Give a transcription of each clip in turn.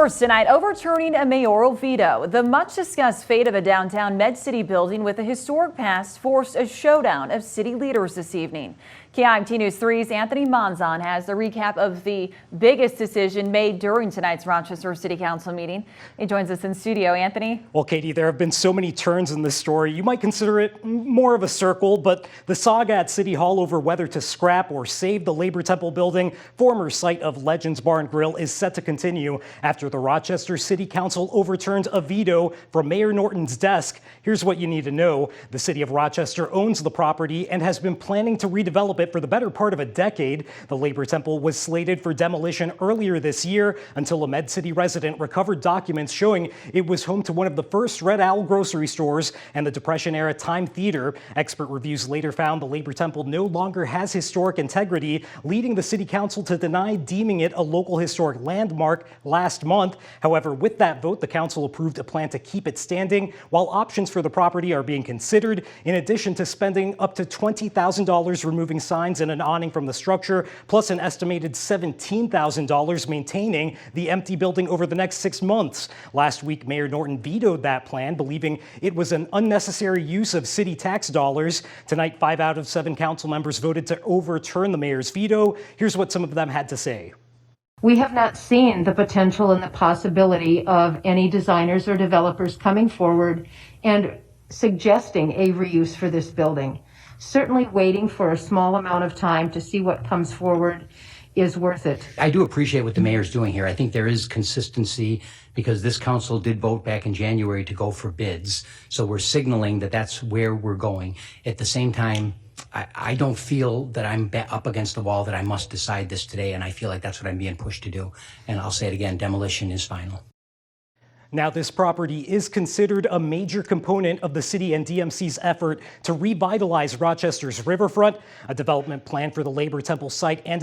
First tonight, overturning a mayoral veto. The much discussed fate of a downtown Med-City building with a historic past forced a showdown of city leaders this evening. KIMT News 3's Anthony Monzon has the recap of the biggest decision made during tonight's Rochester City Council meeting. He joins us in studio. Anthony? Well, Katie, there have been so many turns in this story. You might consider it more of a circle, but the saga at City Hall over whether to scrap or save the Labor Temple building, former site of Legends Bar and Grill, is set to continue after the Rochester City Council overturned a veto from Mayor Norton's desk. Here's what you need to know. The city of Rochester owns the property and has been planning to redevelop it for the better part of a decade. The Labor Temple was slated for demolition earlier this year until a Med-City resident recovered documents showing it was home to one of the first Red Owl grocery stores and the Depression-era Time Theater. Expert reviews later found the Labor Temple no longer has historic integrity, leading the City Council to deny deeming it a local historic landmark last month. However, with that vote, the council approved a plan to keep it standing, while options for the property are being considered, in addition to spending up to $20,000 removing signs and an awning from the structure, plus an estimated $17,000 maintaining the empty building over the next 6 months. Last week, Mayor Norton vetoed that plan, believing it was an unnecessary use of city tax dollars. Tonight, 5 out of 7 council members voted to overturn the mayor's veto. Here's what some of them had to say. We have not seen the potential and the possibility of any designers or developers coming forward and suggesting a reuse for this building. Certainly waiting for a small amount of time to see what comes forward is worth it. I do appreciate what the mayor's doing here. I think there is consistency because this council did vote back in January to go for bids. So we're signaling that that's where we're going. At the same time, I don't feel that I'm up against the wall that I must decide this today, and I feel like that's what I'm being pushed to do. And I'll say it again, demolition is final. Now, this property is considered a major component of the city and DMC's effort to revitalize Rochester's riverfront. A development plan for the Labor Temple site and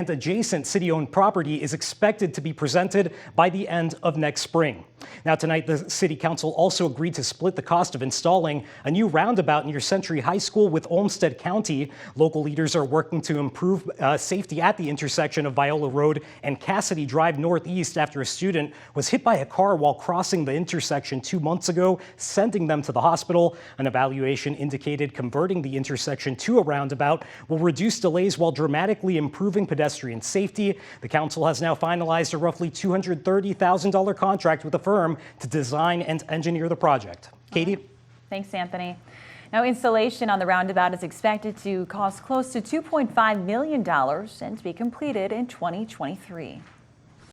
adjacent city-owned property is expected to be presented by the end of next spring. Now, tonight, the City Council also agreed to split the cost of installing a new roundabout near Century High School with Olmsted County. Local leaders are working to improve safety at the intersection of Viola Road and Cassidy Drive Northeast after a student was hit by a car while crossing the intersection 2 months ago, sending them to the hospital. An evaluation indicated converting the intersection to a roundabout will reduce delays while dramatically improving pedestrian safety. The council has now finalized a roughly $230,000 contract with a firm to design and engineer the project. Katie? Thanks, Anthony. Now, installation on the roundabout is expected to cost close to $2.5 million and to be completed in 2023.